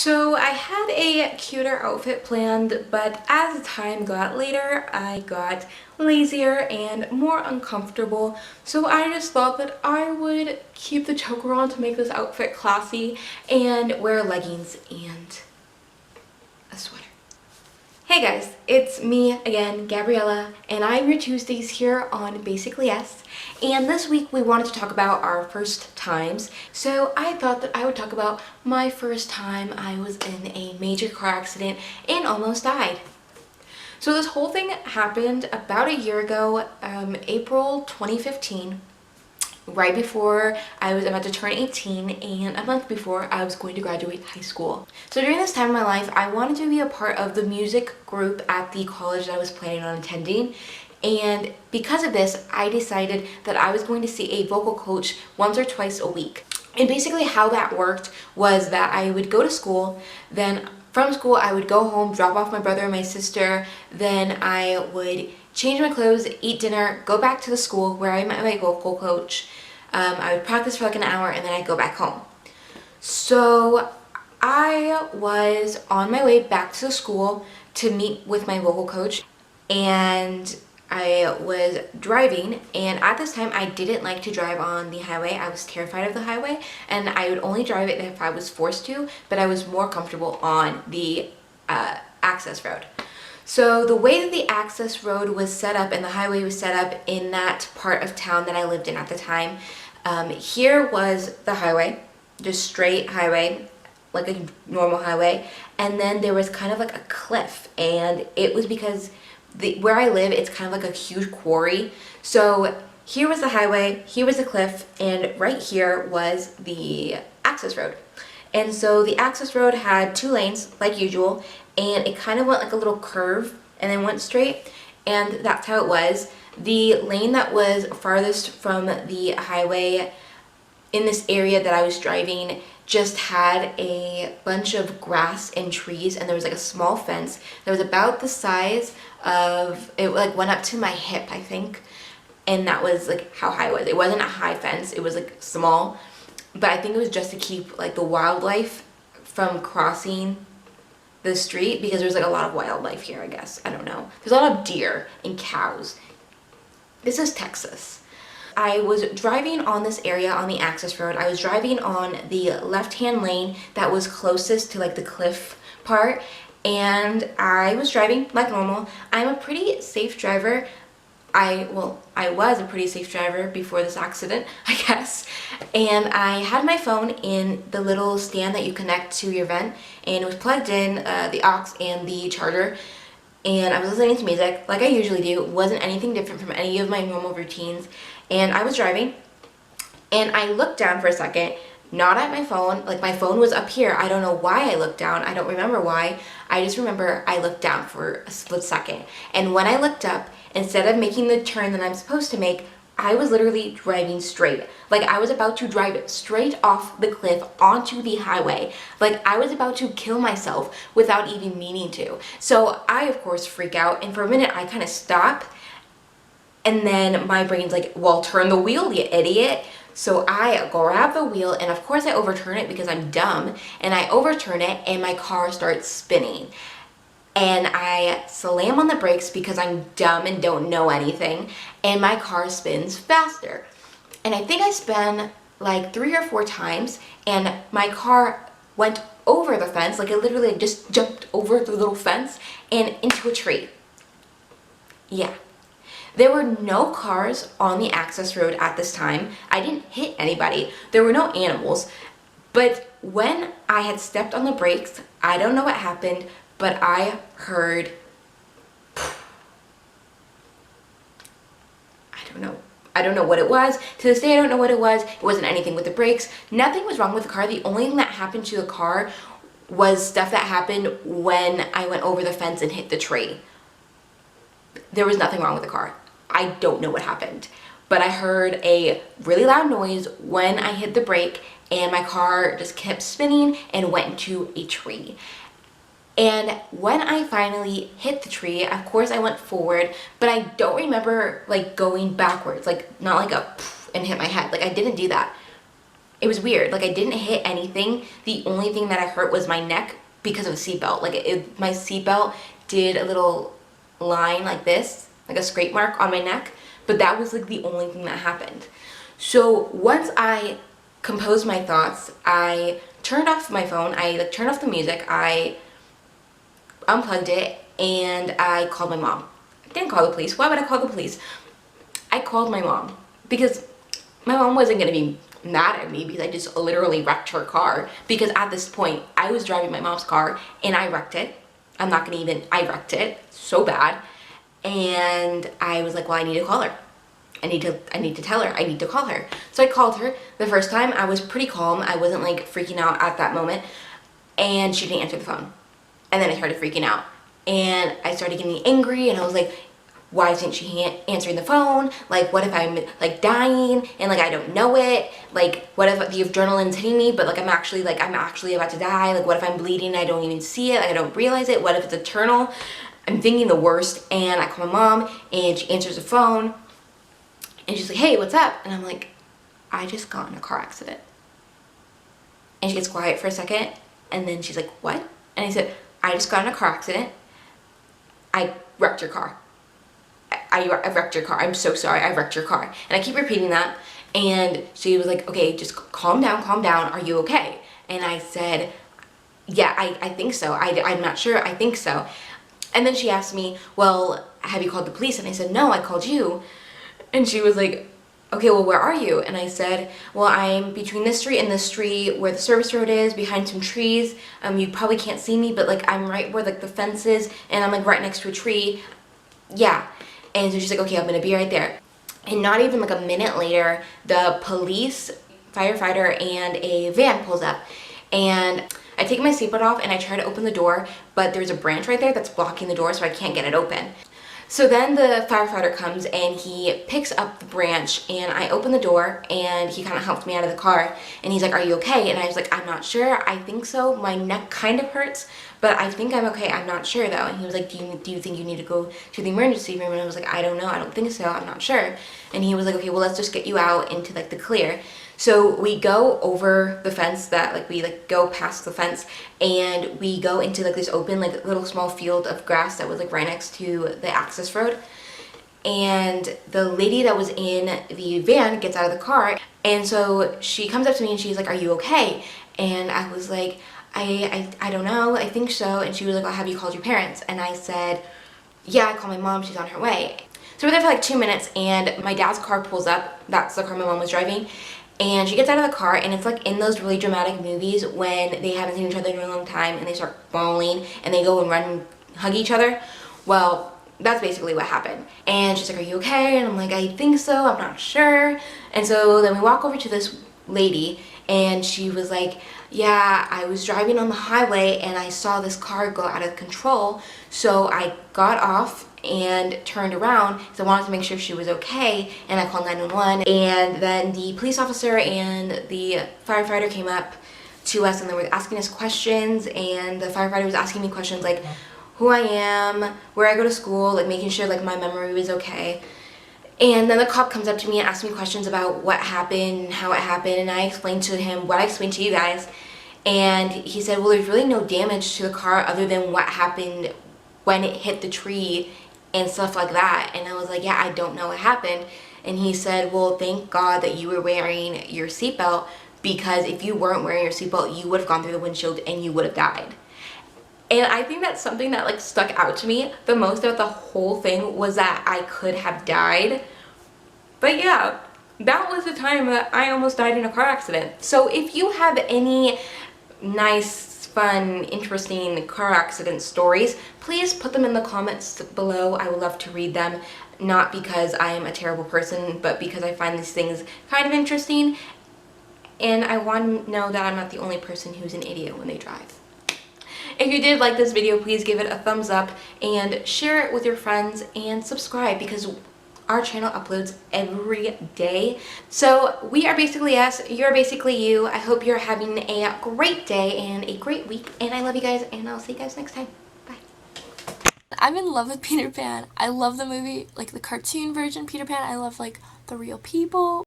So I had a cuter outfit planned, but as the time got later, I got lazier and more uncomfortable. So I just thought that I would keep the choker on to make this outfit classy and wear leggings and a sweater. Hey guys, it's me again, Gabriella, and I'm your Tuesdays here on BasicallyUs. And this week we wanted to talk about our first times. So I thought that I would talk about my first time I was in a major car accident and almost died. So this whole thing happened about a year ago, April 2015. Right before I was about to turn 18 and a month before I was going to graduate high school. So during this time in my life, I wanted to be a part of the music group at the college that I was planning on attending. And because of this, I decided that I was going to see a vocal coach once or twice a week. And basically how that worked was that I would go to school, then from school I would go home, drop off my brother and my sister, then I would change my clothes, eat dinner, go back to the school where I met my vocal coach. I would practice for like an hour and then I'd go back home. So I was on my way back to the school to meet with my vocal coach, and I was driving, and at this time I didn't like to drive on the highway. I was terrified of the highway and I would only drive it if I was forced to, but I was more comfortable on the access road. So the way that the access road was set up and the highway was set up in that part of town that I lived in at the time, here was the highway, just straight highway, like a normal highway, and then there was kind of like a cliff, and it was because where I live, it's kind of like a huge quarry. So here was the highway, here was the cliff, and right here was the access road. And so the access road had 2 lanes like usual, and it kind of went like a little curve and then went straight, and that's how it was. The lane that was farthest from the highway in this area that I was driving just had a bunch of grass and trees, and there was like a small fence that was about the size of, it like went up to my hip, I think, and that was like how high it was. It wasn't a high fence, it was like small, but I think it was just to keep like the wildlife from crossing the street, because there's like a lot of wildlife here, I guess. I don't know. There's a lot of deer and cows. This is Texas. I was driving on this area on the access road. I was driving on the left-hand lane that was closest to like the cliff part, and I was driving like normal. I'm a pretty safe driver. I was a pretty safe driver before this accident, I guess. And I had my phone in the little stand that you connect to your vent, and it was plugged in, the aux and the charger. And I was listening to music like I usually do. It wasn't anything different from any of my normal routines. And I was driving, and I looked down for a second, not at my phone. Like, my phone was up here. I don't know why I looked down. I don't remember why. I just remember I looked down for a split second. And when I looked up, instead of making the turn that I'm supposed to make, I was literally driving straight. Like, I was about to drive straight off the cliff onto the highway. Like, I was about to kill myself without even meaning to. So I, of course, freak out, and for a minute I kind of stop, and then my brain's like, well, turn the wheel, you idiot. So I grab the wheel, and of course I overturn it because I'm dumb, and I overturn it and my car starts spinning. And I slam on the brakes because I'm dumb and don't know anything, and my car spins faster. And I think I spun like 3 or 4 times, and my car went over the fence, like it literally just jumped over the little fence and into a tree. Yeah. There were no cars on the access road at this time. I didn't hit anybody. There were no animals. But when I had stepped on the brakes, I don't know what happened, but I heard, I don't know what it was. To this day, I don't know what it was. It wasn't anything with the brakes. Nothing was wrong with the car. The only thing that happened to the car was stuff that happened when I went over the fence and hit the tree. There was nothing wrong with the car. I don't know what happened, but I heard a really loud noise when I hit the brake, and my car just kept spinning and went into a tree. And when I finally hit the tree, of course I went forward, but I don't remember like going backwards, like not like a poof and hit my head. Like, I didn't do that. It was weird. Like, I didn't hit anything. The only thing that I hurt was my neck because of the seatbelt. Like, my seatbelt did a little line like this, like a scrape mark on my neck, but that was like the only thing that happened. So once I composed my thoughts, I turned off my phone, I like turned off the music, I unplugged it, and I called my mom. I didn't call the police. Why would I call the police? I called my mom because my mom wasn't gonna be mad at me because I just literally wrecked her car, because at this point I was driving my mom's car and I wrecked it. I wrecked it so bad, and I was like, well, I need to call her. I need to tell her, I need to call her. So I called her. The first time I was pretty calm. I wasn't like freaking out at that moment, and she didn't answer the phone. And then I started freaking out and I started getting angry, and I was like, why isn't she answering the phone? Like, what if I'm like dying and like I don't know it? Like, what if the adrenaline's hitting me but like I'm actually about to die? Like, what if I'm bleeding and I don't even see it? Like, I don't realize it? What if it's eternal? I'm thinking the worst, and I call my mom and she answers the phone and she's like, hey, what's up? And I'm like, I just got in a car accident. And she gets quiet for a second, and then she's like, what? And I said, I just got in a car accident. I wrecked your car. I wrecked your car. I'm so sorry. I wrecked your car. And I keep repeating that. And she was like, okay, just calm down, calm down. Are you okay? And I said, yeah, I think so. I'm not sure. I think so. And then she asked me, well, have you called the police? And I said, no, I called you. And she was like, okay, well, where are you? And I said, well, I'm between this street and this street where the service road is, behind some trees. You probably can't see me, but like I'm right where like the fence is, and I'm like right next to a tree. Yeah. And so she's like, okay, I'm gonna be right there. And not even like a minute later, the police, firefighter, and a van pulls up. And I take my seatbelt off and I try to open the door, but there's a branch right there that's blocking the door, so I can't get it open. So then the firefighter comes and he picks up the branch, and I open the door and he kind of helped me out of the car, and he's like, are you okay? And I was like, I'm not sure. I think so. My neck kind of hurts, but I think I'm okay. I'm not sure though. And he was like, do you think you need to go to the emergency room? And I was like, I don't know. I don't think so. I'm not sure. And he was like, okay, well, let's just get you out into like the clear. So we go over the fence, that like we like go past the fence, and we go into like this open like little small field of grass that was like right next to the access road. And the lady that was in the van gets out of the car, and so she comes up to me and she's like, are you okay? And I was like, I don't know, I think so. And she was like, oh, have you called your parents? And I said, yeah, I called my mom, she's on her way. So we're there for like 2 minutes, and my dad's car pulls up. That's the car my mom was driving. And she gets out of the car, and it's like in those really dramatic movies when they haven't seen each other in a long time and they start bawling and they go and run and hug each other. Well, that's basically what happened. And she's like, are you okay? And I'm like, I think so, I'm not sure. And so then we walk over to this lady, and she was like, yeah, I was driving on the highway and I saw this car go out of control, so I got off and turned around because I wanted to make sure she was okay, and I called 911. And then the police officer and the firefighter came up to us, and they were asking us questions, and the firefighter was asking me questions like who I am, where I go to school, like making sure like my memory was okay. And then the cop comes up to me and asks me questions about what happened and how it happened, and I explained to him what I explained to you guys. And he said, well, there's really no damage to the car other than what happened when it hit the tree and stuff like that. And I was like, yeah, I don't know what happened. And he said, well, thank God that you were wearing your seatbelt, because if you weren't wearing your seatbelt, you would have gone through the windshield and you would have died. And I think that's something that like stuck out to me the most about the whole thing, was that I could have died. But yeah, that was the time that I almost died in a car accident. So if you have any nice, fun, interesting car accident stories, please put them in the comments below. I would love to read them, not because I am a terrible person, but because I find these things kind of interesting, and I want to know that I'm not the only person who's an idiot when they drive. If you did like this video, please give it a thumbs up and share it with your friends, and subscribe, because our channel uploads every day. So we are Basically Us, you're basically you. I hope you're having a great day and a great week, and I love you guys, and I'll see you guys next time. Bye. I'm in love with Peter Pan. I love the movie, like the cartoon version Peter Pan. I love like the real people.